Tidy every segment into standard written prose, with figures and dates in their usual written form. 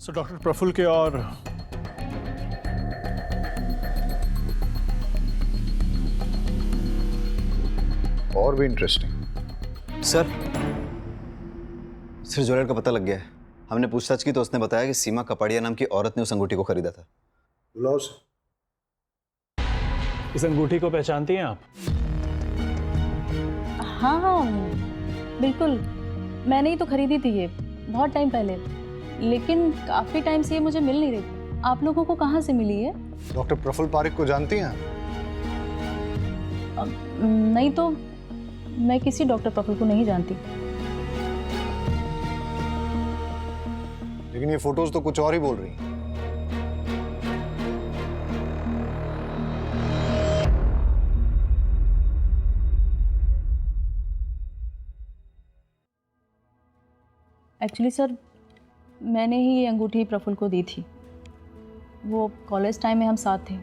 So doctor Praful के और भी इंटरेस्टिंग। सर ज्वेलर का पता लग गया है। हमने पूछताछ की तो उसने बताया कि सीमा कपाड़िया नाम की औरत ने उस अंगूठी को खरीदा था। बुलाओ उसे। इस अंगूठी को पहचानती हैं आप? हाँ हाँ बिल्कुल, मैंने ही तो खरीदी थी ये बहुत टाइम पहले, लेकिन काफ़ी टाइम से ये मुझे मिल नहीं रही। आप लोगों को कहाँ से मिली है? डॉक्टर प्रफुल्ल पारिक को जानती हैं? नहीं तो मैं किसी डॉक्टर प्रफुल्ल को नहीं जानती। लेकिन ये फोटोज तो कुछ और ही बोल रही हैं। एक्चुअली सर, मैंने ही ये अंगूठी प्रफुल्ल को दी थी। वो कॉलेज टाइम में हम साथ थे,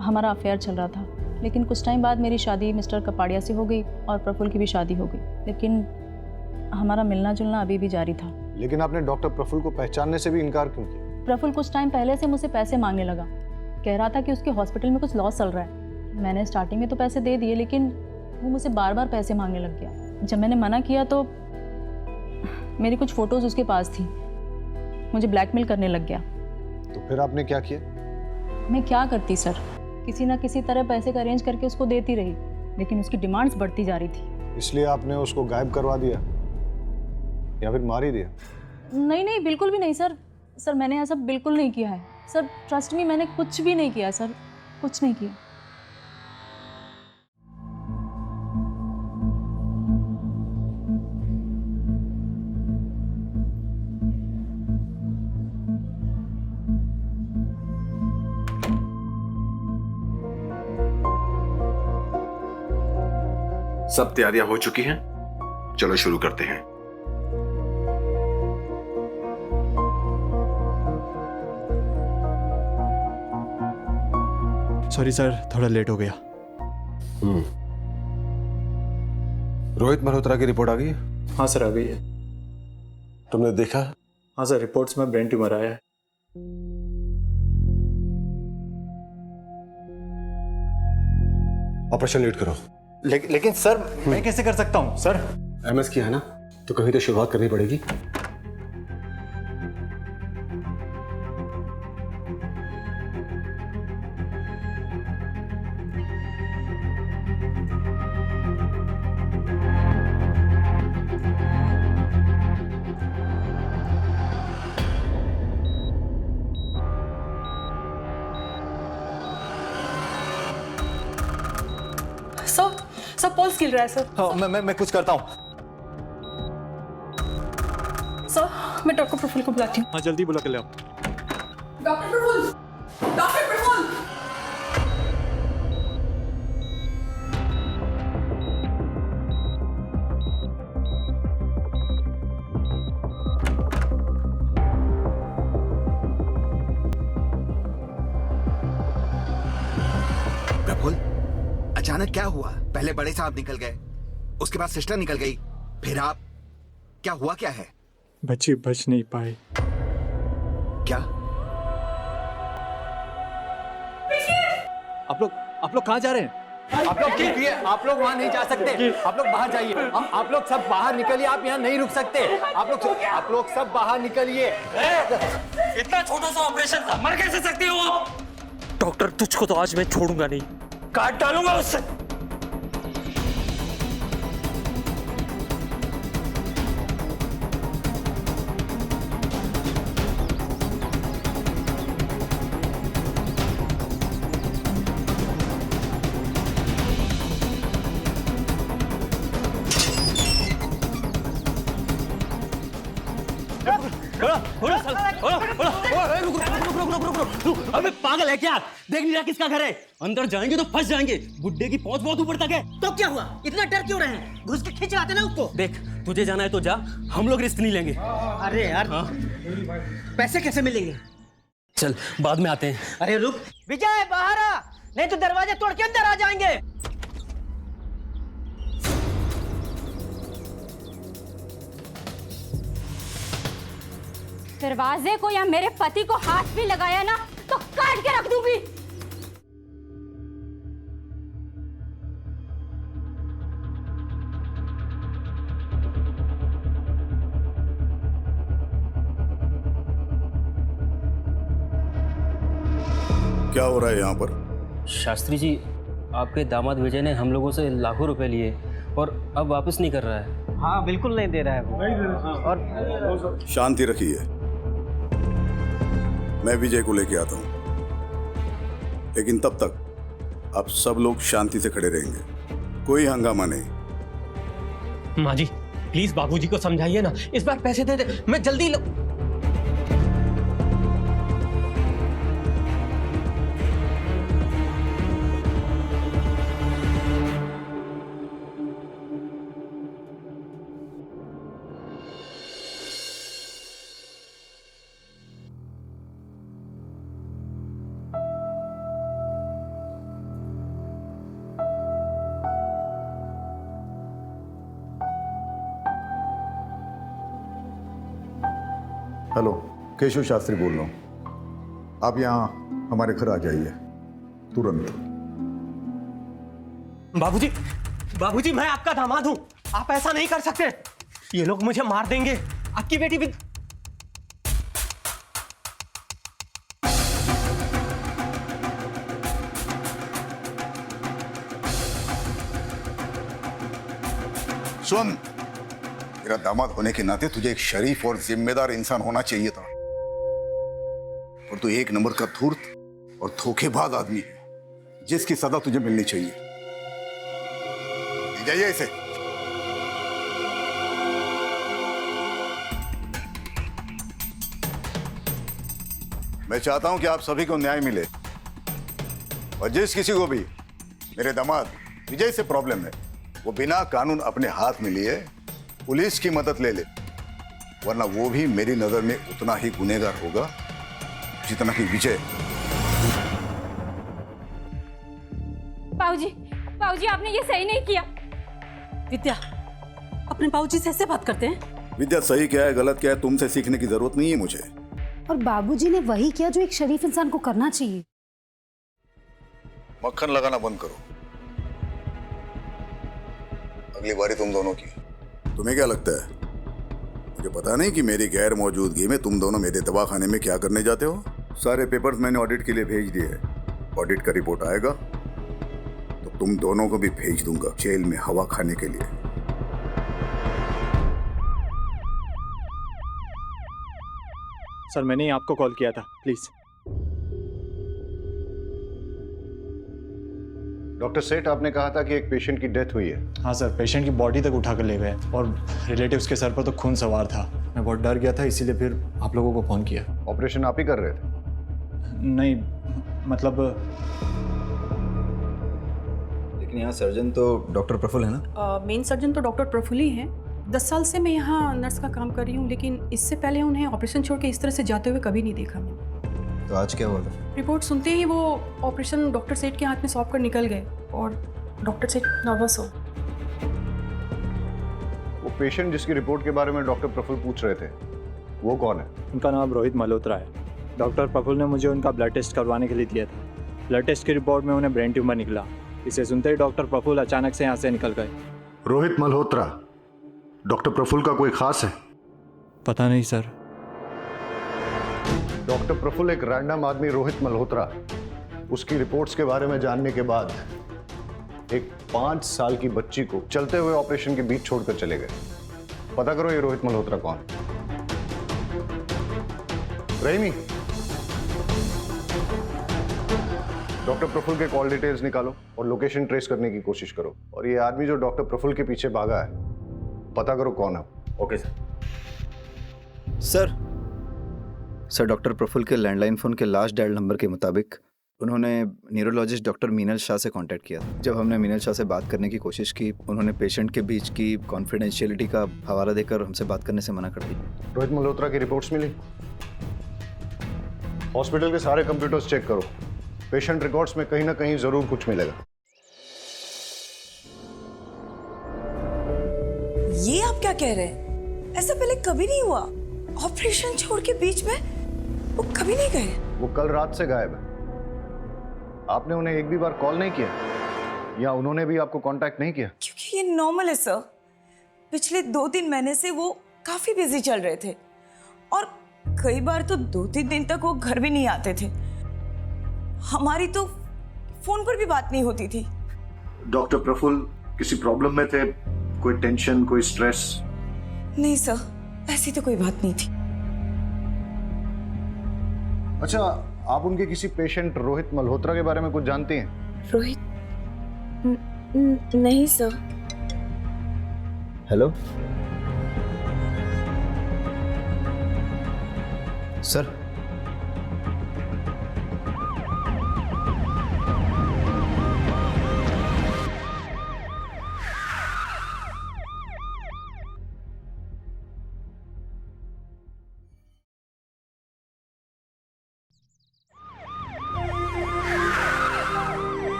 हमारा अफेयर चल रहा था, लेकिन कुछ टाइम बाद मेरी शादी मिस्टर कपाड़िया से हो गई और प्रफुल्ल की भी शादी हो गई, लेकिन हमारा मिलना जुलना अभी भी जारी था। लेकिन आपने डॉक्टर प्रफुल्ल को पहचानने से भी इनकार क्यों किया? प्रफुल्ल कुछ टाइम पहले से मुझसे पैसे मांगने लगा, कह रहा था कि उसके हॉस्पिटल में कुछ लॉस चल रहा है। मैंने स्टार्टिंग में तो पैसे दे दिए, लेकिन वो मुझसे बार बार पैसे मांगने लग गया। जब मैंने मना किया तो मेरी कुछ फ़ोटोज़ उसके पास थी, मुझे ब्लैकमेल करने लग गया। तो फिर आपने क्या किया? मैं क्या करती सर, किसी ना किसी तरह पैसे का अरेंज करके उसको देती रही, लेकिन उसकी डिमांड्स बढ़ती जा रही थी। इसलिए आपने उसको गायब करवा दिया या फिर मार ही दिया? नहीं नहीं, बिल्कुल भी नहीं सर। सर मैंने ऐसा बिल्कुल नहीं किया है सर, ट्रस्ट मी, मैंने कुछ भी नहीं किया सर, कुछ नहीं किया। सब तैयारियां हो चुकी हैं, चलो शुरू करते हैं। सॉरी सर, थोड़ा लेट हो गया। रोहित मल्होत्रा की रिपोर्ट आ गई? हाँ सर, आ गई है। तुमने देखा? हाँ सर, रिपोर्ट्स में ब्रेन ट्यूमर आया है। ऑपरेशन लीड करो। लेकिन सर मैं कैसे कर सकता हूँ सर? एमएस किया है ना, तो कहीं तो शुरुआत करनी पड़ेगी। सर पल्स गिर रहा है सर। हाँ, मैं कुछ करता हूँ। सर मैं डॉक्टर प्रफुल्ल को बुलाती हूँ। हाँ जल्दी बुला के ले आओ। Doctor Prafulla, doctor Prafulla. प्रफुल्ल, अचानक क्या हुआ? पहले बड़े साहब निकल गए, उसके बाद सिस्टर निकल गई, फिर आप, क्या हुआ क्या है? बच्ची बच नहीं पाई। क्या? आप लोग कहाँ जा रहे हैं? आप लोग वहाँ नहीं जा सकते। आप लोग बाहर जाइए। आप लोग सब बाहर निकलिए। आप यहाँ नहीं रुक सकते। आप लोग सब बाहर निकलिए। इतना छोटा सा ऑपरेशन था, मर कैसे सकती हो आप? डॉक्टर, तुझको तो आज मैं छोड़ूंगा नहीं, काट डालूंगा उससे। अबे पागल है क्या? देख नहीं रहा किसका घर है? अंदर जाएंगे तो फंस जाएंगे। बुड्ढे की पहुंच बहुत ऊपर तक है। तो क्या हुआ? इतना डर क्यों रहे हैं? घुस के खींच लाते ना उसको। देख, तुझे जाना है तो जा, हम लोग रिस्क नहीं लेंगे। अरे यार, हाँ? पैसे कैसे मिलेंगे? चल बाद में आते हैं। अरे रुक विजय, बाहर आ, नहीं तो दरवाजे तोड़ के अंदर आ जाएंगे। दरवाजे को या मेरे पति को हाथ भी लगाया ना तो काट के रख दूंगी। क्या हो रहा है यहाँ पर? शास्त्री जी, आपके दामाद विजय ने हम लोगों से लाखों रुपए लिए और अब वापस नहीं कर रहा है। हाँ बिल्कुल नहीं दे रहा है वो। नहीं दे रहा। और शांति रखिए, मैं विजय को लेके आता हूँ, लेकिन तब तक आप सब लोग शांति से खड़े रहेंगे, कोई हंगामा नहीं। माँ जी प्लीज बाबूजी को समझाइए ना, इस बार पैसे दे दे, मैं जल्दी हेलो, केशव शास्त्री बोल रहा हूँ। आप यहाँ हमारे घर आ जाइए तुरंत। बाबूजी, बाबूजी मैं आपका दामाद हूं, आप ऐसा नहीं कर सकते। ये लोग मुझे मार देंगे। आपकी बेटी भी। सुन, मेरा दामाद होने के नाते तुझे एक शरीफ और जिम्मेदार इंसान होना चाहिए था, और तू एक नंबर का धूर्त और धोखेबाज आदमी है, जिसकी सजा तुझे मिलनी चाहिए। ले जाइए इसे। मैं चाहता हूं कि आप सभी को न्याय मिले, और जिस किसी को भी मेरे दामाद विजय से प्रॉब्लम है, वो बिना कानून अपने हाथ में लिए पुलिस की मदद ले ले, वरना वो भी मेरी नजर में उतना ही गुनहगार होगा जितना कि विजय। बाबूजी, बाबूजी आपने ये सही नहीं किया। विद्या, अपने बाबूजी से ऐसे बात करते हैं? विद्या, सही क्या है गलत क्या है तुमसे सीखने की जरूरत नहीं है मुझे। और बाबूजी ने वही किया जो एक शरीफ इंसान को करना चाहिए। मक्खन लगाना बंद करो, अगली बारी तुम दोनों की। तुम्हें क्या लगता है मुझे पता नहीं कि मेरी गैर मौजूदगी में तुम दोनों मेरे दवाखाने में क्या करने जाते हो? सारे पेपर्स मैंने ऑडिट के लिए भेज दिए हैं। ऑडिट का रिपोर्ट आएगा तो तुम दोनों को भी भेज दूंगा जेल में हवा खाने के लिए। सर मैंने ही आपको कॉल किया था, प्लीज। डॉक्टर सेठ, आपने कहा था कि एक पेशेंट की डेथ हुई है। हाँ सर, पेशेंट की बॉडी तक उठा कर ले गए और रिलेटिव्स के सर पर तो खून सवार था। मैं बहुत डर गया था, इसीलिए फिर आप लोगों को फ़ोन किया। ऑपरेशन आप ही कर रहे थे? नहीं, मतलब लेकिन यहाँ सर्जन तो डॉक्टर प्रफुल्ल है ना? मेन सर्जन तो डॉक्टर प्रफुल्ल ही हैं। 10 साल से मैं यहाँ नर्स का काम कर रही हूँ, लेकिन इससे पहले उन्हें ऑपरेशन छोड़ के इस तरह से जाते हुए कभी नहीं देखा मैंने। तो आज क्या हुआ? रिपोर्ट सुनते ही वो ऑपरेशन डॉक्टर सेठ के हाथ में सौंप कर निकल गए और डॉक्टर सेठ नर्वस हो। वो पेशेंट जिसकी रिपोर्ट के बारे में डॉक्टर प्रफुल्ल पूछ रहे थे, वो कौन है? उनका नाम रोहित मल्होत्रा है। डॉक्टर प्रफुल्ल ने मुझे उनका ब्लड टेस्ट करवाने के लिए दिया था। ब्लड टेस्ट की रिपोर्ट में उन्हें ब्रेन ट्यूमर निकला। इसे सुनते ही डॉक्टर प्रफुल्ल अचानक से यहाँ से निकल गए। रोहित मल्होत्रा डॉक्टर प्रफुल्ल का कोई खास है? पता नहीं सर। डॉक्टर प्रफुल्ल एक रैंडम आदमी रोहित मल्होत्रा, उसकी रिपोर्ट्स के बारे में जानने के बाद एक 5 साल की बच्ची को चलते हुए ऑपरेशन के बीच छोड़कर चले गए। पता करो ये रोहित मल्होत्रा कौन? रहीमी, डॉक्टर प्रफुल्ल के कॉल डिटेल्स निकालो और लोकेशन ट्रेस करने की कोशिश करो, और ये आदमी जो डॉक्टर प्रफुल्ल के पीछे भागा है, पता करो कौन है। Okay sir. Sir, doctor Praful के लैंडलाइन फ़ोन के लास्ट डायल नंबर के मुताबिक उन्होंने न्यूरोलॉजिस्ट डॉक्टर मीनल शाह से कांटेक्ट किया। जब हमने मीनल शाह से बात करने की कोशिश की, उन्होंने पेशेंट के बीच की कॉन्फिडेंशियलिटी का हवाला देकर हमसे बात करने से मना कर दी। रोहित मल्होत्रा की रिपोर्ट्स मिली? हॉस्पिटल के सारे कंप्यूटर्स चेक करो, पेशेंट रिकॉर्ड्स में कहीं ना कहीं जरूर कुछ मिलेगा। ये आप क्या कह रहे हैं? ऐसा पहले कभी नहीं हुआ। ऑपरेशन छोड़ के बीच में वो कभी नहीं गए? वो कल रात से गायब है। आपने उन्हें एक भी बार कॉल नहीं किया या उन्होंने भी आपको कांटेक्ट नहीं किया? क्योंकि ये नॉर्मल है सर। पिछले 2-3 महीने से वो काफी बिजी चल रहे थे और कई बार तो 2-3 दिन तक वो घर भी नहीं आते थे। हमारी तो फोन पर भी बात नहीं होती थी। डॉक्टर प्रफुल्ल किसी प्रॉब्लम में थे? कोई टेंशन, कोई स्ट्रेस? नहीं सर, ऐसी तो कोई बात नहीं थी। अच्छा, आप उनके किसी पेशेंट रोहित मल्होत्रा के बारे में कुछ जानती हैं? रोहित? नहीं सर। Hello sir.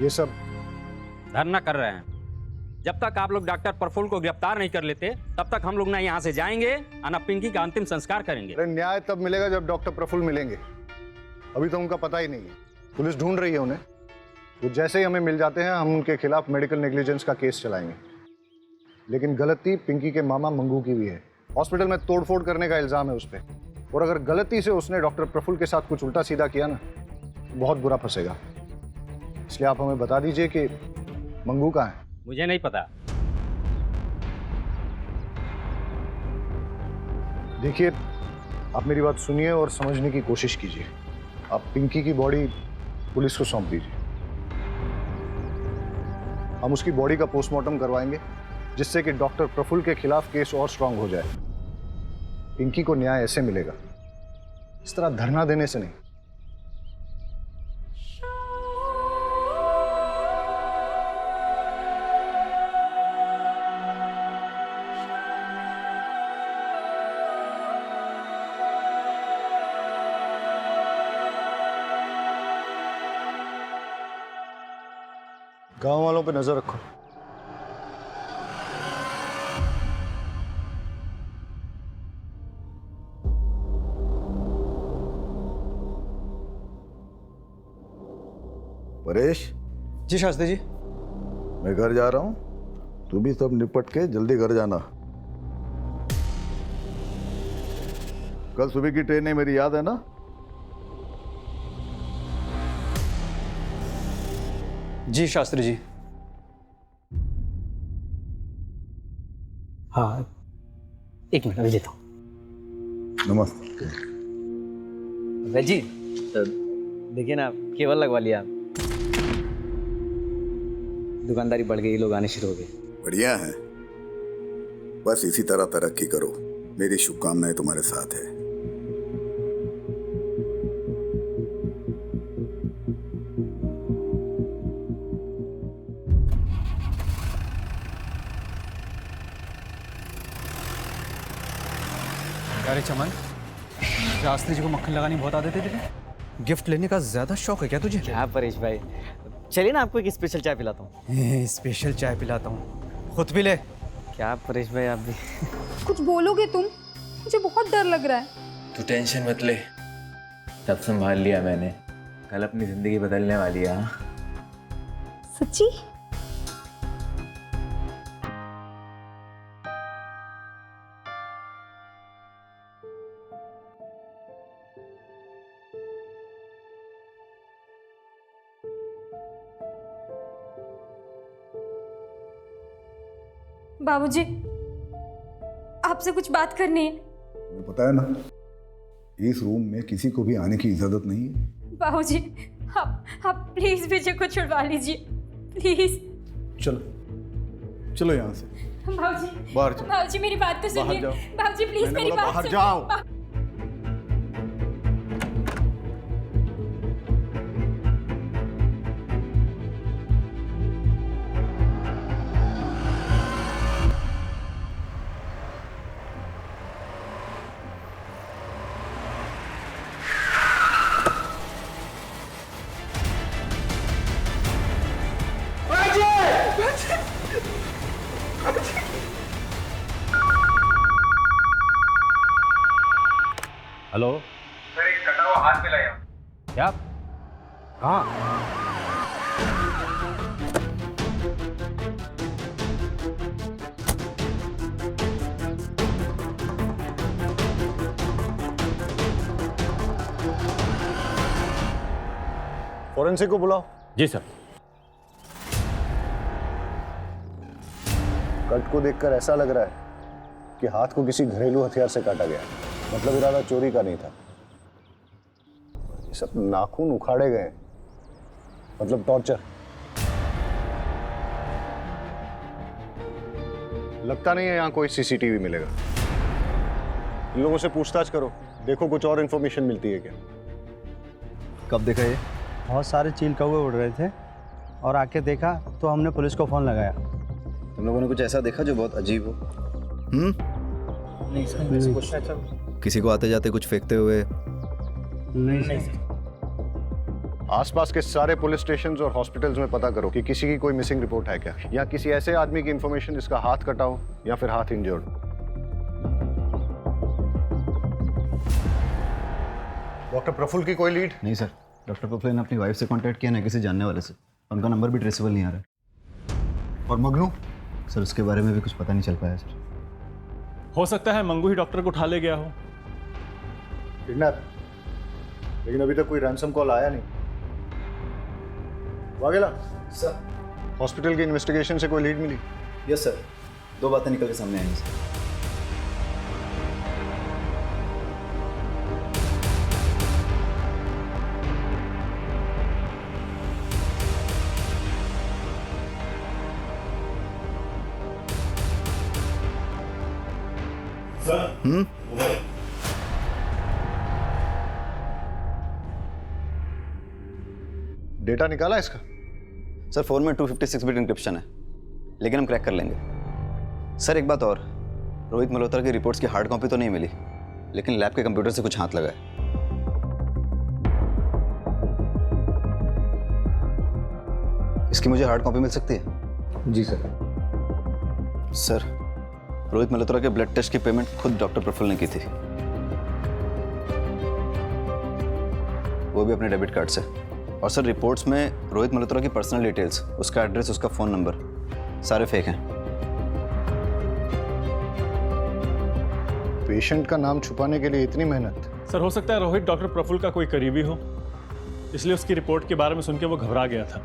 ये सब धरना कर रहे हैं। जब तक आप लोग डॉक्टर प्रफुल्ल को गिरफ्तार नहीं कर लेते तब तक हम लोग ना यहाँ से जाएंगे और ना पिंकी का अंतिम संस्कार करेंगे। अरे न्याय तब मिलेगा जब डॉक्टर प्रफुल्ल मिलेंगे। अभी तो उनका पता ही नहीं है। पुलिस ढूंढ रही है उन्हें। वो जैसे ही हमें मिल जाते हैं हम उनके खिलाफ मेडिकल नेग्लिजेंस का केस चलाएंगे। लेकिन गलती पिंकी के मामा मंगू की भी है। हॉस्पिटल में तोड़फोड़ करने का इल्जाम है उस पर, और अगर गलती से उसने डॉक्टर प्रफुल्ल के साथ कुछ उल्टा सीधा किया ना तो बहुत बुरा फंसेगा। इसलिए आप हमें बता दीजिए कि मंगू कहाँ है? मुझे नहीं पता। देखिए, आप मेरी बात सुनिए और समझने की कोशिश कीजिए। आप पिंकी की बॉडी पुलिस को सौंप दीजिए। हम उसकी बॉडी का पोस्टमार्टम करवाएंगे जिससे कि डॉक्टर प्रफुल्ल के खिलाफ केस और स्ट्रांग हो जाए। पिंकी को न्याय ऐसे मिलेगा, इस तरह धरना देने से नहीं। गांव वालों पे नजर रखो। परेश। जी शास्त्री जी। मैं घर जा रहा हूँ, तू भी सब निपट के जल्दी घर जाना। कल सुबह की ट्रेन है, मेरी याद है ना? जी शास्त्री जी। हाँ, एक मिनट अभी देता हूँ। नमस्ते। वैद जी देखिए ना, केवल लगवा लिया। दुकानदारी बढ़ गई, लोग आने शुरू हो गए। बढ़िया है, बस इसी तरह तरक्की करो। मेरी शुभकामनाएं तुम्हारे साथ है। अरे चमन, शास्त्री जी को मक्खन लगानी बहुत आदत है तुझे? गिफ्ट लेने का ज्यादा शौक है क्या तुझे? क्या परेश भाई, चलिए ना आपको एक स्पेशल चाय पिलाता हूँ। स्पेशल चाय पिलाता हूँ, खुद भी ले। क्या परेश भाई आप भी। कुछ बोलोगे तुम? मुझे बहुत डर लग रहा है। तू टेंशन मत ले, सब संभाल लिया मैंने। कल अपनी जिंदगी बदलने वाली है। सच्ची? बाबूजी, आपसे कुछ बात करनी है। तुम्हें पता है ना, इस रूम में किसी को भी आने की इजाजत नहीं है। बाबूजी, आप प्लीज विजय को छुड़वा लीजिए, प्लीज। चलो चलो यहाँ से बाबूजी, बाहर चलो। बाबूजी मेरी बात तो सुनिए। बाबूजी प्लीज मैंने मेरी बोला बात बाहर सुनिए। जाओ। क्या? कहाँ? फॉरेंसिक को बुलाओ। जी सर। कट को देखकर ऐसा लग रहा है कि हाथ को किसी घरेलू हथियार से काटा गया, मतलब इरादा चोरी का नहीं था। ये सब नाखून उखाड़े गए, मतलब टॉर्चर। लगता नहीं है यहां कोई सीसीटीवी मिलेगा। इन लोगों से पूछताछ करो, देखो कुछ और इंफॉर्मेशन मिलती है क्या। कब देखा ये? बहुत सारे चील कौवे उड़ रहे थे और आके देखा तो हमने पुलिस को फ़ोन लगाया। तुम लोगों ने कुछ ऐसा देखा जो बहुत अजीब हो? नहीं सर। किसी को आते जाते कुछ फेंकते हुए? नहीं सर। आसपास के सारे पुलिस स्टेशंस और हॉस्पिटल्स में पता करो कि किसी की कोई मिसिंग रिपोर्ट है क्या, या किसी ऐसे आदमी की इंफॉर्मेशन जिसका हाथ कटा हो या फिर हाथ इंजर्ड। डॉक्टर प्रफुल्ल की कोई लीड? नहीं सर, डॉक्टर प्रफुल्ल ने अपनी वाइफ से कांटेक्ट किया, ना किसी जानने वाले से। उनका नंबर भी ट्रेसेबल नहीं आ रहा। और मगनू? सर उसके बारे में भी कुछ पता नहीं चल पाया सर। हो सकता है मंगू ही डॉक्टर को उठा ले गया हो। किडनैप? लेकिन अभी तक कोई रैंसम कॉल आया नहीं। वाघेला सर, हॉस्पिटल की इन्वेस्टिगेशन से कोई लीड मिली? यस सर, 2 बातें निकल के सामने आई सर। डेटा निकाला इसका? सर फोन में 256 बिट इंक्रिप्शन है, लेकिन हम क्रैक कर लेंगे। सर एक बात और, रोहित मल्होत्रा की रिपोर्ट्स की हार्ड कॉपी तो नहीं मिली, लेकिन लैब के कंप्यूटर से कुछ हाथ लगा है। इसकी मुझे हार्ड कॉपी मिल सकती है? जी सर। सर रोहित मल्होत्रा के ब्लड टेस्ट की पेमेंट खुद डॉक्टर प्रफुल्ल ने की थी, वो भी अपने डेबिट कार्ड से। और सर रिपोर्ट्स में रोहित मल्होत्रा की पर्सनल डिटेल्स, उसका एड्रेस, उसका फ़ोन नंबर सारे फेक हैं। पेशेंट का नाम छुपाने के लिए इतनी मेहनत? सर हो सकता है रोहित डॉक्टर प्रफुल्ल का कोई करीबी हो, इसलिए उसकी रिपोर्ट के बारे में सुन के वो घबरा गया था।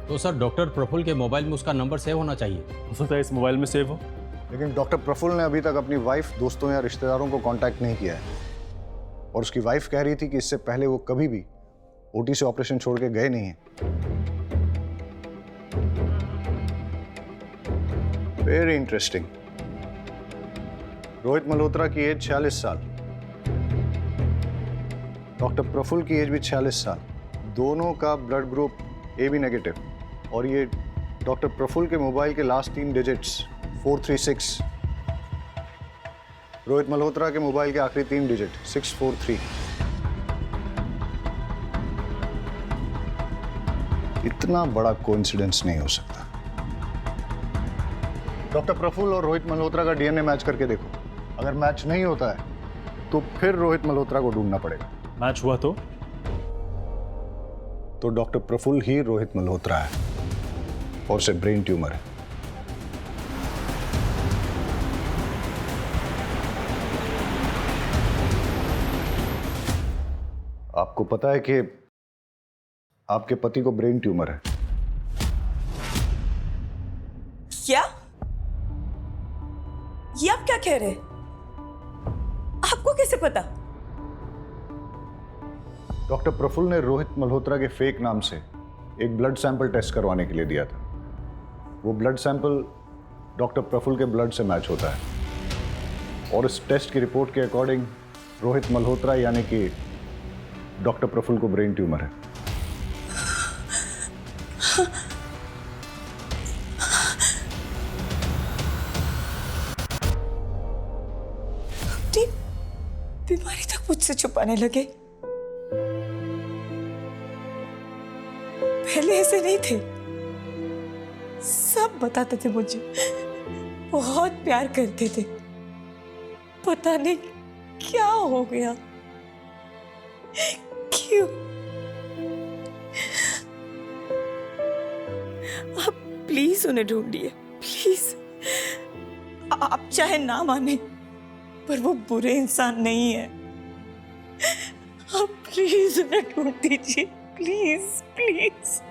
तो सर डॉक्टर प्रफुल्ल के मोबाइल में उसका नंबर सेव होना चाहिए। हो सकता है इस मोबाइल में सेव हो। लेकिन डॉक्टर प्रफुल्ल ने अभी तक अपनी वाइफ, दोस्तों या रिश्तेदारों को कांटेक्ट नहीं किया है, और उसकी वाइफ कह रही थी कि इससे पहले वो कभी भी ओटी से ऑपरेशन छोड़ के गए नहीं हैं। Very interesting. रोहित मल्होत्रा की एज 46 साल, डॉक्टर प्रफुल्ल की एज भी 46 साल, दोनों का ब्लड ग्रुप AB नेगेटिव, और ये डॉक्टर प्रफुल्ल के मोबाइल के लास्ट 3 डिजिट्स 436, रोहित मल्होत्रा के मोबाइल के आखिरी 3 डिजिट 643। इतना बड़ा कोइंसिडेंस नहीं हो सकता। डॉक्टर प्रफुल्ल और रोहित मल्होत्रा का DNA मैच करके देखो, अगर मैच नहीं होता है तो फिर रोहित मल्होत्रा को ढूंढना पड़ेगा। मैच हुआ तो डॉक्टर प्रफुल्ल ही रोहित मल्होत्रा है, और उसे ब्रेन ट्यूमर है। आपको पता है कि आपके पति को ब्रेन ट्यूमर है? क्या? ये आप क्या कह रहे हैं? आपको कैसे पता? डॉक्टर प्रफुल्ल ने रोहित मल्होत्रा के फेक नाम से एक ब्लड सैंपल टेस्ट करवाने के लिए दिया था। वो ब्लड सैंपल डॉक्टर प्रफुल्ल के ब्लड से मैच होता है, और इस टेस्ट की रिपोर्ट के अकॉर्डिंग रोहित मल्होत्रा यानी कि डॉक्टर प्रफुल्ल को ब्रेन ट्यूमर है। बीमारी तक मुझसे छुपाने लगे। पहले ऐसे नहीं थे, सब बताते थे मुझे, बहुत प्यार करते थे। पता नहीं क्या हो गया, क्यों आप प्लीज उन्हें ढूंढिए, प्लीज। आप चाहे ना माने, पर वो बुरे इंसान नहीं है। आप प्लीज उन्हें ढूंढ दीजिए, प्लीज प्लीज।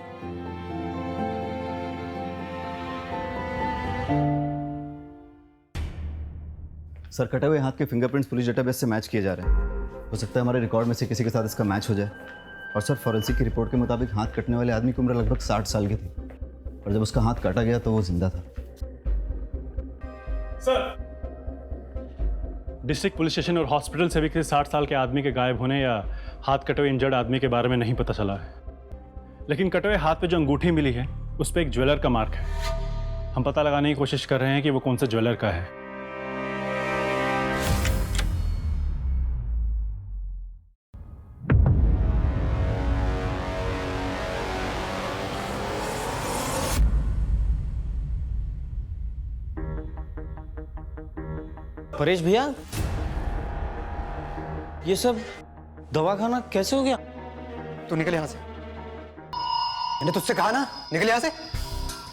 सर, कटे हुए हाथ के फिंगरप्रिंट्स पुलिस डेटाबेस से मैच किए जा रहे हैं। हो सकता है हमारे रिकॉर्ड में से किसी के साथ इसका मैच हो जाए। और सर, फॉरेंसिक की रिपोर्ट के मुताबिक हाथ कटने वाले आदमी की उम्र लगभग 60 साल की थी, और जब उसका हाथ काटा गया तो वो जिंदा था। सर, डिस्ट्रिक्ट पुलिस स्टेशन और हॉस्पिटल से भी किसी 60 साल के आदमी के गायब होने या हाथ कटे हुए इंजर्ड आदमी के बारे में नहीं पता चला है। लेकिन कटे हुए हाथ पे जो अंगूठी मिली है उस पर एक ज्वेलर का मार्क है। हम पता लगाने की कोशिश कर रहे हैं कि वो कौन सा ज्वेलर का है। परेश भैया, ये सब दवाखाना कैसे हो गया? तू निकल यहां से। मैंने तुझसे कहा ना, निकल यहां से।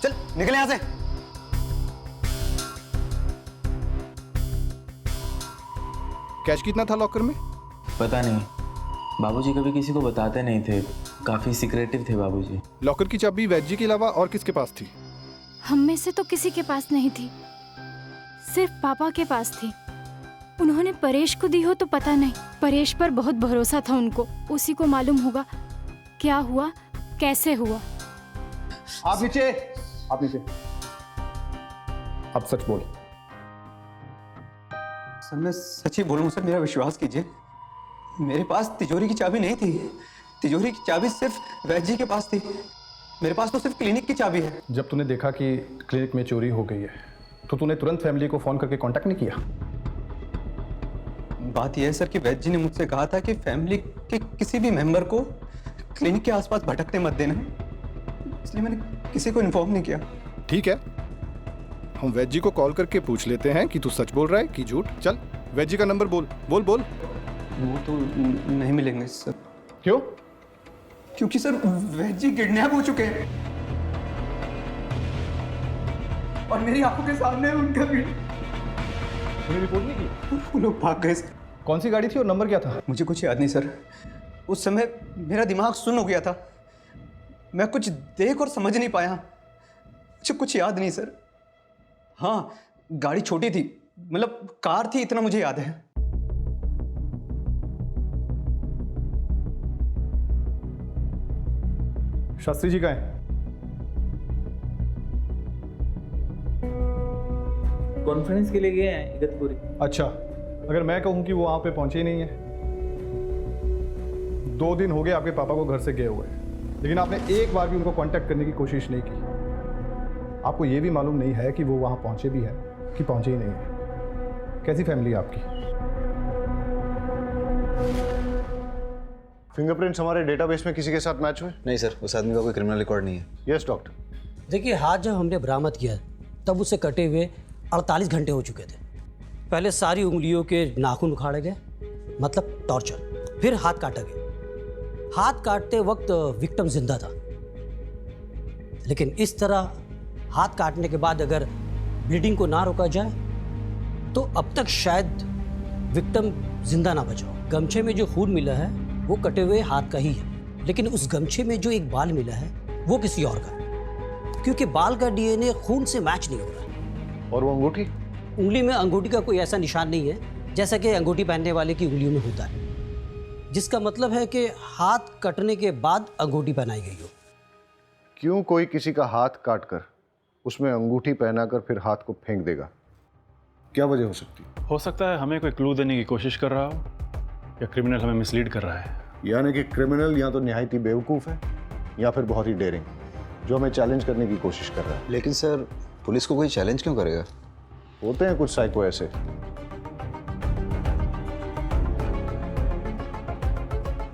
चल निकल यहां से। कैश कितना था लॉकर में? पता नहीं, बाबूजी कभी किसी को बताते नहीं थे, काफी सीक्रेटिव थे बाबूजी। लॉकर की चाबी वैजी के अलावा और किसके पास थी? हम में से तो किसी के पास नहीं थी, सिर्फ पापा के पास थी। उन्होंने परेश को दी हो तो पता नहीं। परेश पर बहुत भरोसा था उनको, उसी को मालूम होगा क्या हुआ, कैसे हुआ। आप नीचे, आप नीचे। अब सच बोल। सर, मैं सच ही बोलूं सर, मेरा विश्वास कीजिए। मेरे पास तिजोरी की चाबी नहीं थी। तिजोरी की चाबी सिर्फ वैजी के पास थी। मेरे पास तो सिर्फ क्लिनिक की चाबी है। जब तूने देखा कि क्लिनिक में चोरी हो गई है तो तूने तुरंत फैमिली को फोन करके कांटेक्ट नहीं किया? बात यह है सर कि वैद्य जी ने मुझसे कहा था कि फैमिली के किसी भी मेंबर को क्लिनिक के आसपास भटकने मत देना, इसलिए मैंने किसी को इन्फॉर्म नहीं किया। ठीक है, हम वैद्य जी को कॉल करके पूछ लेते हैं कि तू सच बोल रहा है कि झूठ। चल वैद्य जी का नंबर बोल बोल बोल। वो तो नहीं मिलेंगे सर। क्यों? क्योंकि सर वैद्य जी किडनैप हो चुके हैं और मेरी आंखों के सामने उनका भी। तूने रिपोर्ट नहीं की? वो लोग भाग गए सर। कौन सी गाड़ी थी और नंबर क्या था? मुझे कुछ याद नहीं सर। उस समय मेरा दिमाग सुन्न हो गया था, मैं कुछ देख और समझ नहीं पाया। मुझे कुछ याद नहीं सर। हाँ, गाड़ी छोटी थी, मतलब कार थी, इतना मुझे याद है। शास्त्री जी का है? कॉन्फ्रेंस के लिए गए हैं इगतपुरी। अच्छा, अगर मैं कहूं कि वो वहां पे पहुंचे ही नहीं है। 2 दिन हो गए आपके पापा को घर से गए हुए, लेकिन आपने एक बार भी उनको कांटेक्ट करने की कोशिश नहीं की। आपको ये भी मालूम नहीं है कि वो वहां पहुंचे भी हैं कि पहुंचे ही नहीं है। कैसी फैमिली है आपकी? फिंगरप्रिंट्स हमारे डेटाबेस में किसी के साथ मैच हुए? नहीं सर, उस आदमी का कोई क्रिमिनल रिकॉर्ड नहीं है। Yes doctor. देखिए, हाथ जब हमने बरामद किया तब उसे कटे हुए 48 घंटे हो चुके थे। पहले सारी उंगलियों के नाखून उखाड़े गए, मतलब टॉर्चर। फिर हाथ काटा गया। हाथ काटते वक्त विक्टिम जिंदा था, लेकिन इस तरह हाथ काटने के बाद अगर ब्लीडिंग को ना रोका जाए तो अब तक शायद विक्टिम जिंदा ना बचा हो। गमछे में जो खून मिला है वो कटे हुए हाथ का ही है, लेकिन उस गमछे में जो एक बाल मिला है वो किसी और का, क्योंकि बाल का डीएनए खून से मैच नहीं हो रहा। और वो अंगूठी? उंगली में अंगूठी का कोई ऐसा निशान नहीं है जैसा कि अंगूठी पहनने वाले की उंगलियों में होता है, जिसका मतलब है कि हाथ कटने के बाद अंगूठी पहनाई गई हो। क्यों कोई किसी का हाथ काटकर उसमें अंगूठी पहनाकर फिर हाथ को फेंक देगा? क्या वजह हो सकती है? हो सकता है हमें कोई क्लू देने की कोशिश कर रहा हो, या क्रिमिनल हमें मिसलीड कर रहा है। यानी कि क्रिमिनल या तो निहायती बेवकूफ़ है या फिर बहुत ही डेयरिंग, जो हमें चैलेंज करने की कोशिश कर रहा है। लेकिन सर, पुलिस को कोई चैलेंज क्यों करेगा? होते हैं कुछ साइको ऐसे।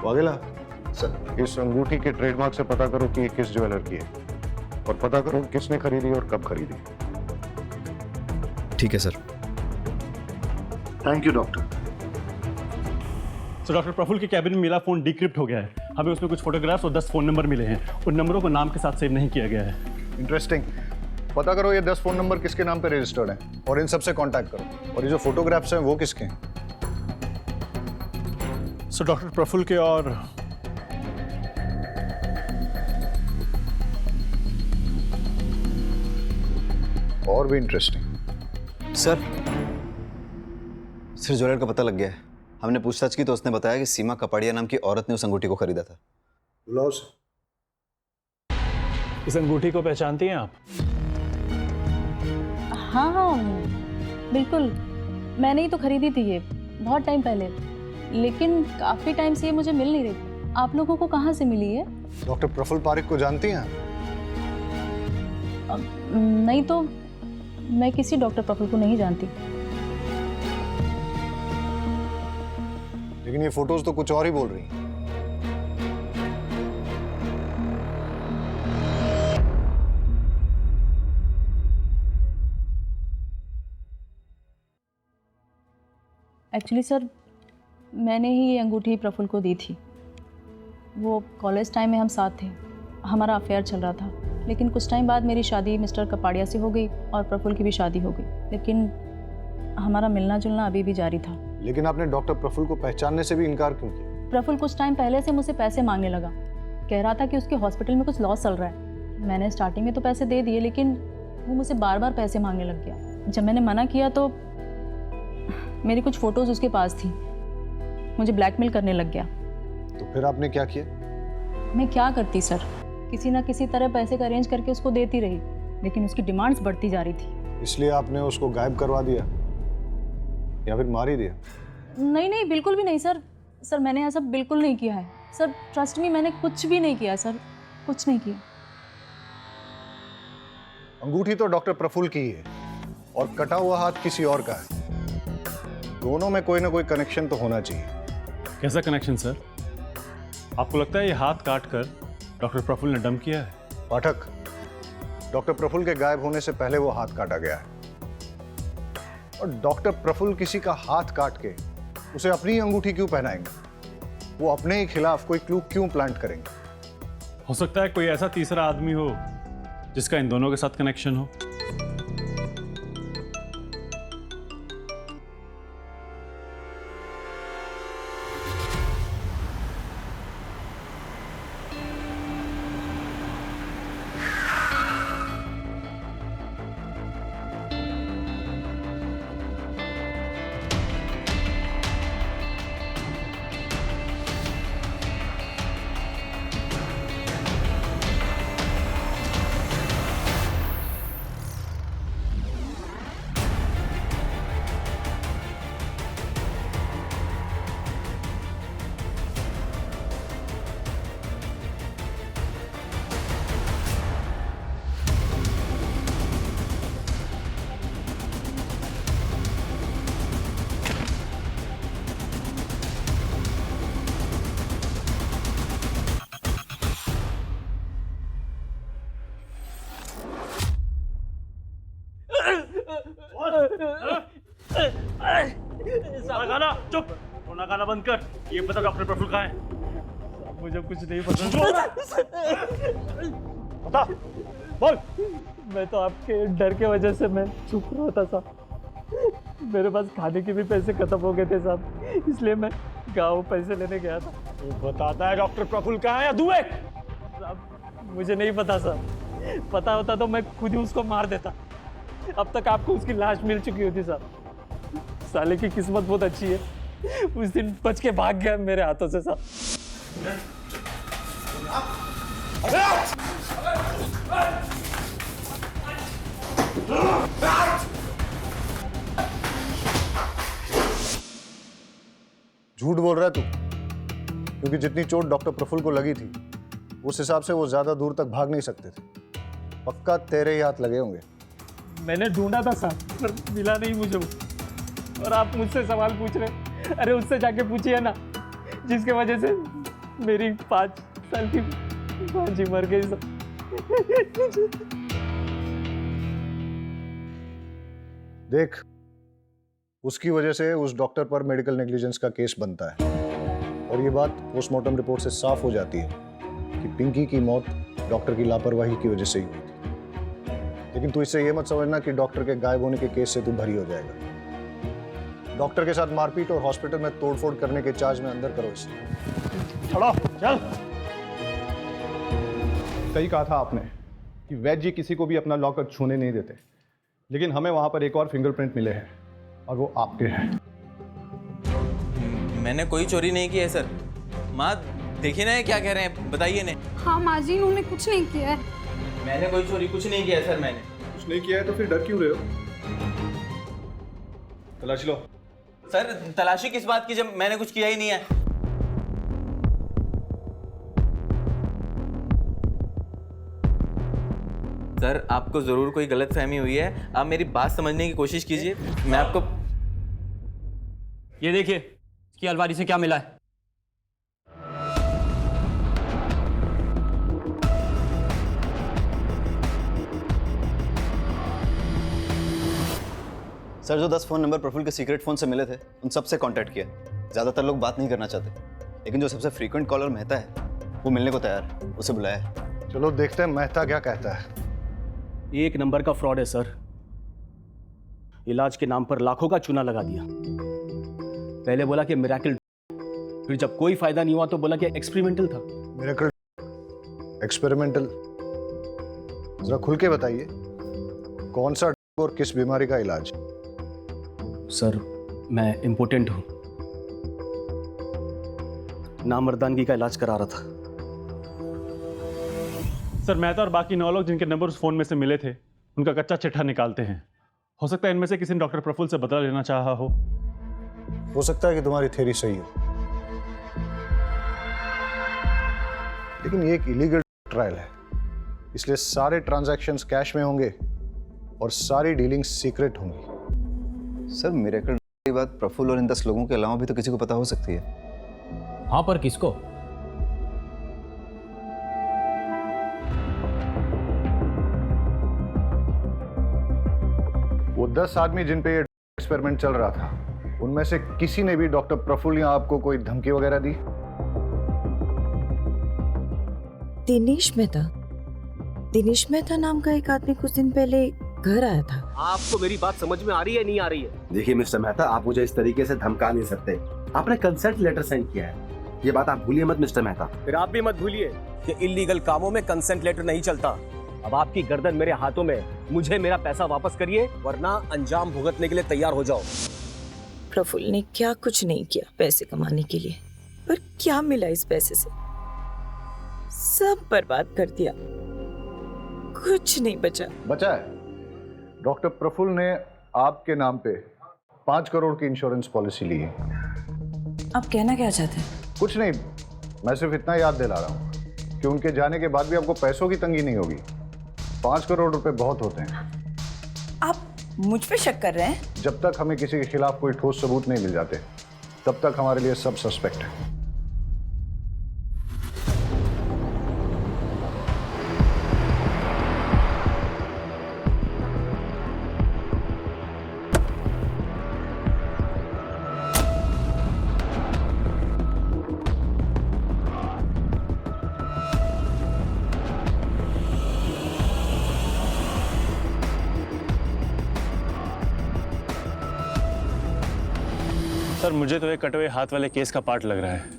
वाघेला सर, इस अंगूठी के ट्रेडमार्क से पता करो कि ये किस ज्वेलर की है, और पता करो किसने खरीदी और कब खरीदी। ठीक है सर। Thank you doctor. तो डॉक्टर प्रफुल्ल के कैबिन में मिला फ़ोन डिक्रिप्ट हो गया है। हमें उसमें कुछ फोटोग्राफ्स और 10 फ़ोन नंबर मिले हैं। उन नंबरों को नाम के साथ सेव नहीं किया गया है। इंटरेस्टिंग। पता करो ये 10 फोन नंबर किसके नाम पे रजिस्टर्ड हैं और इन सब से कांटेक्ट करो। और ये जो फोटोग्राफ्स हैं वो किसके हैं? सर डॉक्टर प्रफुल्ल के और भी इंटरेस्टिंग। सर ज्वेलर का पता लग गया है। हमने पूछताछ की तो उसने बताया कि सीमा कपाड़िया नाम की औरत ने उस अंगूठी को खरीदा था। बुलाओ उसे। इस अंगूठी को पहचानती हैं आप? हाँ हाँ बिल्कुल, मैंने ही तो खरीदी थी ये बहुत टाइम पहले, लेकिन काफ़ी टाइम से ये मुझे मिल नहीं रही। आप लोगों को कहाँ से मिली है? डॉक्टर प्रफुल्ल पारिक को जानती हैं? नहीं तो मैं किसी डॉक्टर प्रफुल्ल को नहीं जानती। लेकिन ये फोटोज तो कुछ और ही बोल रही हैं। एक्चुअली सर मैंने ही ये अंगूठी प्रफुल्ल को दी थी। वो कॉलेज टाइम में हम साथ थे, हमारा अफेयर चल रहा था, लेकिन कुछ टाइम बाद मेरी शादी मिस्टर कपाड़िया से हो गई और प्रफुल्ल की भी शादी हो गई, लेकिन हमारा मिलना जुलना अभी भी जारी था। लेकिन आपने डॉक्टर प्रफुल्ल को पहचानने से भी इनकार क्यों किया? प्रफुल्ल कुछ टाइम पहले से मुझसे पैसे मांगने लगा, कह रहा था कि उसके हॉस्पिटल में कुछ लॉस चल रहा है। मैंने स्टार्टिंग में तो पैसे दे दिए, लेकिन वो मुझसे बार बार पैसे मांगने लग गया। जब मैंने मना किया तो मेरी कुछ फ़ोटोज़ उसके पास थी, मुझे ब्लैकमेल करने लग गया। तो फिर आपने क्या किया? मैं क्या करती सर, किसी ना किसी तरह पैसे का अरेंज करके उसको देती रही, लेकिन उसकी डिमांड्स बढ़ती जा रही थी। इसलिए आपने उसको गायब करवा दिया या फिर मार ही दिया? नहीं नहीं बिल्कुल भी नहीं सर। सर मैंने ऐसा बिल्कुल नहीं किया है सर, ट्रस्ट मी, मैंने कुछ भी नहीं किया सर, कुछ नहीं किया। अंगूठी तो डॉक्टर प्रफुल्ल की ही है और कटा हुआ हाथ किसी और का है। दोनों में कोई ना कोई कनेक्शन तो होना चाहिए। कैसा कनेक्शन सर? आपको लगता है ये हाथ काट कर डॉक्टर प्रफुल्ल ने डंप किया है? पाठक, डॉक्टर प्रफुल्ल के गायब होने से पहले वो हाथ काटा गया है और डॉक्टर प्रफुल्ल किसी का हाथ काट के उसे अपनी अंगूठी क्यों पहनाएंगे? वो अपने ही खिलाफ कोई क्लू क्यों प्लांट करेंगे? हो सकता है कोई ऐसा तीसरा आदमी हो जिसका इन दोनों के साथ कनेक्शन हो। गाना चुप, रोना गाना बंद कर। ये पता डॉक्टर प्रफुल्ल कहाँ है? मुझे कुछ नहीं पता। बता, बोल। मैं तो आपके डर के वजह से मैं चुप रहा था साहब। मेरे पास खाने के भी पैसे खत्म हो गए थे साहब, इसलिए मैं गाँव पैसे लेने गया था। तू बताता है डॉक्टर प्रफुल्ल कहाँ है या दुए? साहब मुझे नहीं पता साहब, पता होता तो मैं खुद ही उसको मार देता। अब तक आपको उसकी लाश मिल चुकी होती साहब। साले की किस्मत बहुत अच्छी है, उस दिन बच के भाग गया मेरे हाथों से साहब। झूठ बोल रहा है तू, क्योंकि जितनी चोट डॉक्टर प्रफुल्ल को लगी थी उस हिसाब से वो ज्यादा दूर तक भाग नहीं सकते थे। पक्का तेरे ही हाथ लगे होंगे। मैंने ढूंढा था साहब, पर मिला नहीं मुझे वो। और आप मुझसे सवाल पूछ रहे? अरे उससे जाके पूछिए ना, जिसके वजह से मेरी 5 साल की भांजी मर गई सब। देख, उसकी वजह से उस डॉक्टर पर मेडिकल नेग्लिजेंस का केस बनता है और ये बात पोस्टमार्टम रिपोर्ट से साफ हो जाती है कि पिंकी की मौत डॉक्टर की लापरवाही की वजह से ही हुई थी। लेकिन तू इससे ये मत समझना कि डॉक्टर के गायब होने के केस से तू भरी हो जाएगा। डॉक्टर के साथ मारपीट और हॉस्पिटल में तोड़फोड़ करने के चार्ज में अंदर करो इसे। छोड़ो, चल। सही कहा था आपने कि वैद्य जी किसी को भी अपना लॉकर छूने नहीं देते, लेकिन हमें वहां पर एक और फिंगरप्रिंट मिले हैं और वो आपके हैं। मैंने कोई चोरी नहीं की है सर। माँ देखिए ना ये क्या कह रहे हैं, बताइए ने। हाँ माँ जी, उन्होंने कुछ नहीं किया है। मैंने कोई चोरी कुछ नहीं किया है सर। मैंने कुछ नहीं किया है तो फिर डर क्यों रहे हो? तलाश लो। सर तलाशी किस बात की जब मैंने कुछ किया ही नहीं है। सर आपको जरूर कोई गलतफहमी हुई है, आप मेरी बात समझने की कोशिश कीजिए। मैं आपको ये देखिए इसकी अलमारी से क्या मिला है। सर जो 10 फ़ोन नंबर प्रफुल्ल के सीक्रेट फ़ोन से मिले थे उन सब से कांटेक्ट किया। ज़्यादातर लोग बात नहीं करना चाहते, लेकिन जो सबसे फ्रीक्वेंट कॉलर मेहता है वो मिलने को तैयार है, उसे बुलाया है। चलो देखते हैं मेहता क्या कहता है। एक नंबर का फ्रॉड है सर। इलाज के नाम पर लाखों का चूना लगा दिया। पहले बोला कि मिरेकल, फिर जब कोई फायदा नहीं हुआ तो बोला कि एक्सपेरिमेंटल था। Miracle, experimental? जरा खुल के बताइए कौन सा और किस बीमारी का इलाज? सर मैं इम्पोर्टेंट हूं, नामर्दानगी का इलाज करा रहा था। सर मेहता और बाकी 9 लोग जिनके नंबर उस फोन में से मिले थे उनका कच्चा चिट्ठा निकालते हैं। हो सकता है इनमें से किसी ने डॉक्टर प्रफुल्ल से बदला लेना चाहा हो सकता है कि तुम्हारी थ्योरी सही हो, लेकिन ये एक इलीगल ट्रायल है, इसलिए सारे ट्रांजैक्शंस कैश में होंगे और सारी डीलिंग सीक्रेट होंगी। सर मिरेकल की बात प्रफुल्ल और इन 10 लोगों के अलावा भी तो किसी को पता हो सकती है। हाँ पर किसको? वो 10 आदमी जिन पे ये एक्सपेरिमेंट चल रहा था उनमें से किसी ने भी डॉक्टर प्रफुल्ल या आपको कोई धमकी वगैरह दी? दिनेश मेहता नाम का एक आदमी कुछ दिन पहले घर आया था। आपको मेरी बात समझ में आ रही है नहीं आ रही है? देखिए मिस्टर मेहता, आप मुझे इस तरीके से धमका नहीं सकते। आपने कंसेंट लेटर साइन किया है, ये बात आप भूलिए मत मिस्टर मेहता। फिर आप भी मत भूलिए कि इलीगल कामों में कंसेंट लेटर नहीं चलता। अब आपकी गर्दन मेरे हाथों में, मुझे मेरा पैसा वापस करिए वरना अंजाम भुगतने के लिए तैयार हो जाओ। प्रफुल्ल ने क्या कुछ नहीं किया पैसे कमाने के लिए, पर क्या मिला इस पैसे से? सब बर्बाद कर दिया, कुछ नहीं बचा है। डॉक्टर प्रफुल्ल ने आपके नाम पे 5 करोड़ की इंश्योरेंस पॉलिसी ली है। आप कहना क्या चाहते हैं? कुछ नहीं, मैं सिर्फ इतना याद दिला रहा हूँ कि उनके जाने के बाद भी आपको पैसों की तंगी नहीं होगी। 5 करोड़ रुपए बहुत होते हैं। आप मुझ पे शक कर रहे हैं? जब तक हमें किसी के खिलाफ कोई ठोस सबूत नहीं मिल जाते तब तक हमारे लिए सब सस्पेक्ट है। सर मुझे तो एक कटे हुए हाथ वाले केस का पार्ट लग रहा है।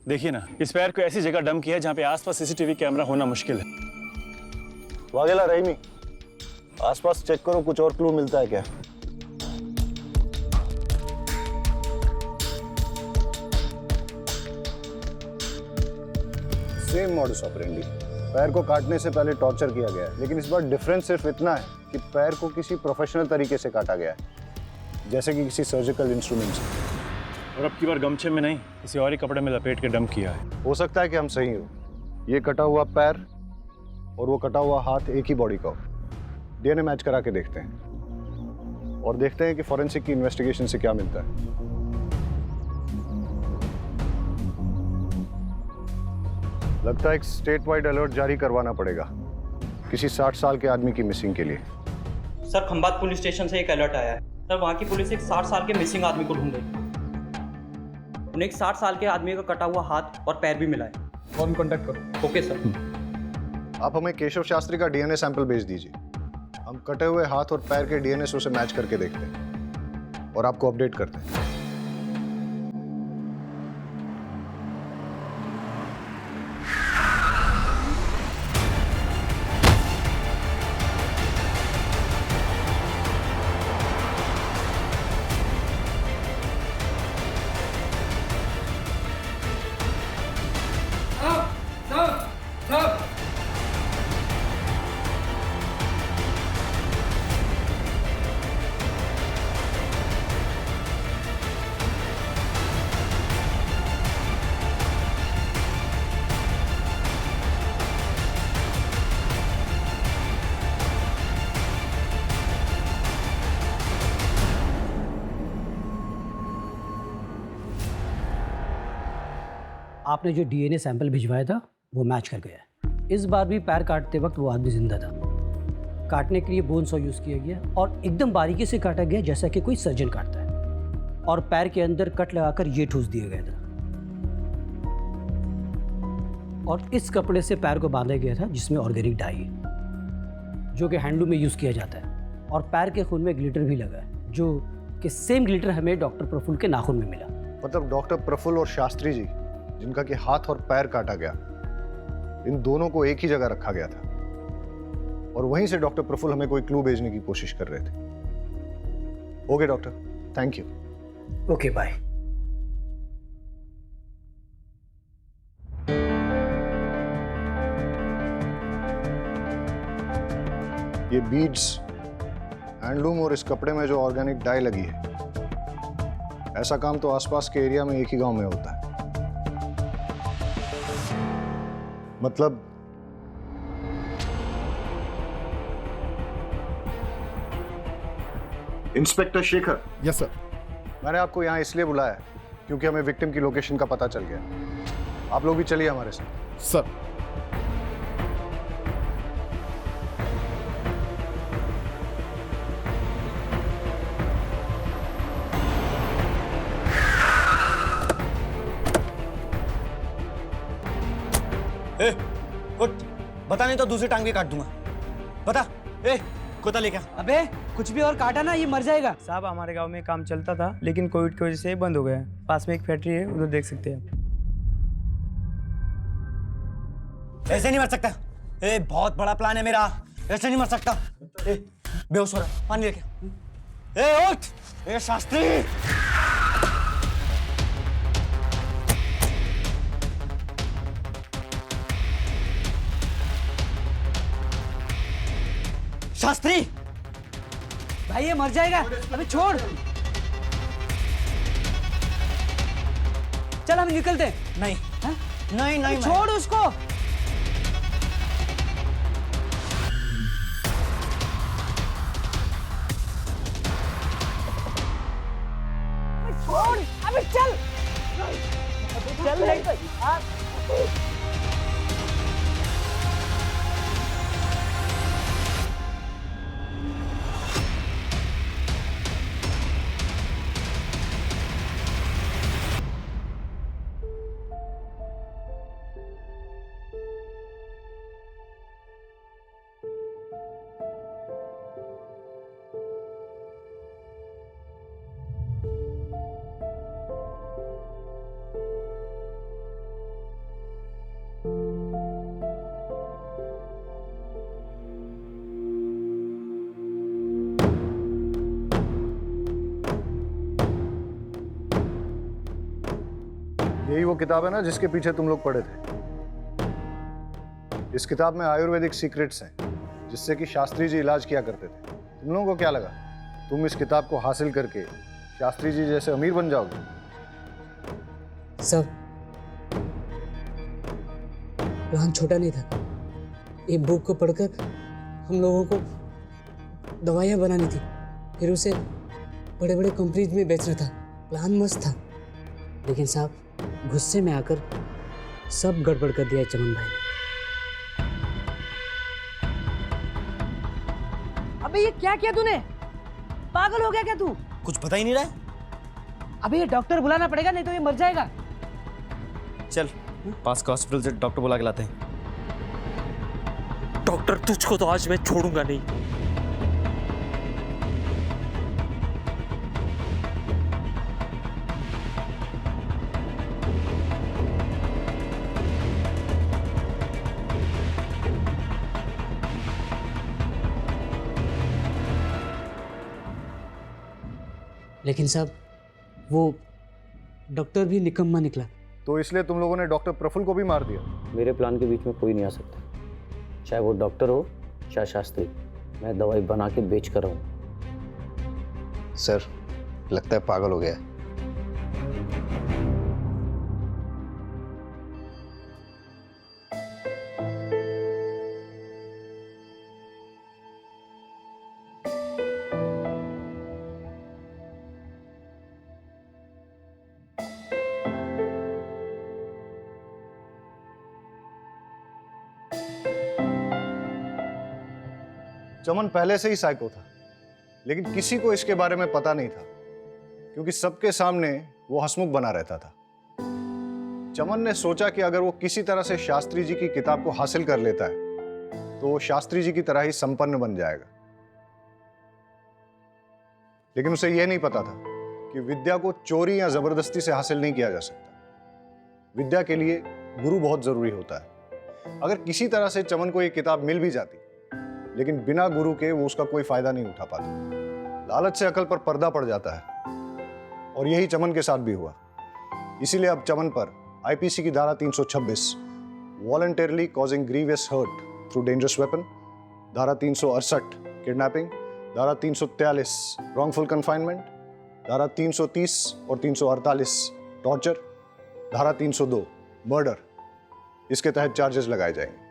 देखिए ना, इस पैर को ऐसी जगह डंप किया है जहां पे आसपास सीसीटीवी कैमरा होना मुश्किल है। वागेला रहीमी, आसपास चेक करो, कुछ और क्लू मिलता है क्या? सेम मॉडस ऑपरेंडी, पैर को काटने से पहले टॉर्चर किया गया है, लेकिन इस बार डिफरेंस सिर्फ इतना है कि पैर को किसी प्रोफेशनल तरीके से काटा गया है, जैसे कि किसी सर्जिकल इंस्ट्रूमेंट से। और अब की बार गमछे में नहीं, किसी और ही कपड़े में लपेट के डंप किया है। हो सकता है कि हम सही हो। ये कटा हुआ पैर और वो कटा हुआ हाथ एक ही बॉडी का हो। डीएनए मैच करा के देखते हैं और देखते हैं कि फॉरेंसिक की इन्वेस्टिगेशन से क्या मिलता है। लगता है एक स्टेट वाइड अलर्ट जारी करवाना पड़ेगा किसी 60 साल के आदमी की मिसिंग के लिए। सर खंबात पुलिस स्टेशन से एक अलर्ट आया है। सर वहाँ की पुलिस एक 60 साल के मिसिंग आदमी को ढूंढ रही है। उन्हें एक 60 साल के आदमी का कटा हुआ हाथ और पैर भी मिला है। फोन कांटेक्ट करो। Okay sir. आप हमें केशव शास्त्री का डीएनए सैंपल भेज दीजिए। हम कटे हुए हाथ और पैर के डीएनए से मैच करके देखते हैं और आपको अपडेट करते हैं। आपने जो डीएनए सैंपल भिजवाया था वो मैच कर गया। इस बार भी पैर काटते वक्त वो आदमी जिंदा था। काटने के लिए बोन सॉ यूज़ किया गया और एकदम बारीकी से काटा गया जैसा कि कोई सर्जन काटता है, और पैर के अंदर कट लगाकर ये ठूस दिया गया था। और इस कपड़े से पैर को बांधा गया था जिसमें ऑर्गेनिक डाई है जो कि हैंडलूम में यूज़ किया जाता है, और पैर के खून में ग्लिटर भी लगा है जो कि सेम ग्लिटर हमें डॉक्टर प्रफुल्ल के नाखून में मिला। मतलब डॉक्टर प्रफुल्ल और शास्त्री जी जिनका कि हाथ और पैर काटा गया, इन दोनों को एक ही जगह रखा गया था और वहीं से डॉक्टर प्रफुल्ल हमें कोई क्लू भेजने की कोशिश कर रहे थे। Okay doctor, thank you. Okay bye. ये बीड्स, हैंडलूम और इस कपड़े में जो ऑर्गेनिक डाई लगी है, ऐसा काम तो आसपास के एरिया में एक ही गांव में होता है। मतलब इंस्पेक्टर शेखर। Yes sir. मैंने आपको यहाँ इसलिए बुलाया है क्योंकि हमें विक्टिम की लोकेशन का पता चल गया। आप लोग भी चलिए हमारे साथ। सर। ए, उठ, बता नहीं तो दूसरी टांग भी काट दूंगा। बता। ए, कुत्ता लेके आ। अबे कुछ भी और काटा ना, ये मर जाएगा। साहब हमारे गांव में काम चलता था लेकिन कोविड की वजह से बंद हो गया। पास में एक फैक्ट्री है, उधर देख सकते हैं। ऐसे नहीं मर सकता। ए, बहुत बड़ा प्लान है मेरा, ऐसे नहीं मर सकता। ए, बेहोश हो रहा, पानी लेके। ए, उठ। ए, शास्त्री। शास्त्री भाई ये मर जाएगा, अबे छोड़। चल हम निकलते हैं। नहीं हा? नहीं नहीं छोड़ उसको। छोड़, अबे चल। चल नहीं। यही वो किताब है ना जिसके पीछे तुम लोग पढ़े थे। इस किताब में आयुर्वेदिक सीक्रेट्स हैं जिससे कि शास्त्री जी इलाज किया करते थे। तुम लोगों को क्या लगा तुम इस किताब को हासिल करके शास्त्री जी जैसे अमीर बन जाओगे? सब प्लान छोटा नहीं था। एक बुक को पढ़कर हम लोगों को दवाइयाँ बनानी थी, फिर उसे बड़े बड़े कंपनीज में बेचना था। प्लान मस्त था, लेकिन साहब गुस्से में आकर सब गड़बड़ कर दिया चमन भाई ने। अबे ये क्या किया तूने? पागल हो गया क्या तू? कुछ पता ही नहीं रहा है। अबे ये डॉक्टर बुलाना पड़ेगा, नहीं तो ये मर जाएगा। चल पास के हॉस्पिटल से डॉक्टर बुला के लाते हैं। डॉक्टर तुझको तो आज मैं छोड़ूंगा नहीं। लेकिन साहब वो डॉक्टर भी निकम्मा निकला। तो इसलिए तुम लोगों ने डॉक्टर प्रफुल्ल को भी मार दिया? मेरे प्लान के बीच में कोई नहीं आ सकता, चाहे वो डॉक्टर हो चाहे शास्त्री। मैं दवाई बना के बेच कर रहा हूँ। सर लगता है पागल हो गया है। चमन पहले से ही साइको था, लेकिन किसी को इसके बारे में पता नहीं था क्योंकि सबके सामने वो हंसमुख बना रहता था। चमन ने सोचा कि अगर वो किसी तरह से शास्त्री जी की किताब को हासिल कर लेता है तो वो शास्त्री जी की तरह ही संपन्न बन जाएगा। लेकिन उसे यह नहीं पता था कि विद्या को चोरी या जबरदस्ती से हासिल नहीं किया जा सकता। विद्या के लिए गुरु बहुत जरूरी होता है। अगर किसी तरह से चमन को ये किताब मिल भी जाती, लेकिन बिना गुरु के वो उसका कोई फायदा नहीं उठा पाता। लालच से अकल पर पर्दा पड़ जाता है और यही चमन के साथ भी हुआ। इसीलिए अब चमन पर आईपीसी की धारा 326 voluntarily causing grievous hurt through dangerous weapon, धारा 368 किडनैपिंग, धारा 343 रॉन्गफुल कन्फाइनमेंट, धारा 330 और 348 टॉर्चर, धारा 302 मर्डर, इसके तहत चार्जेस लगाए जाएंगे।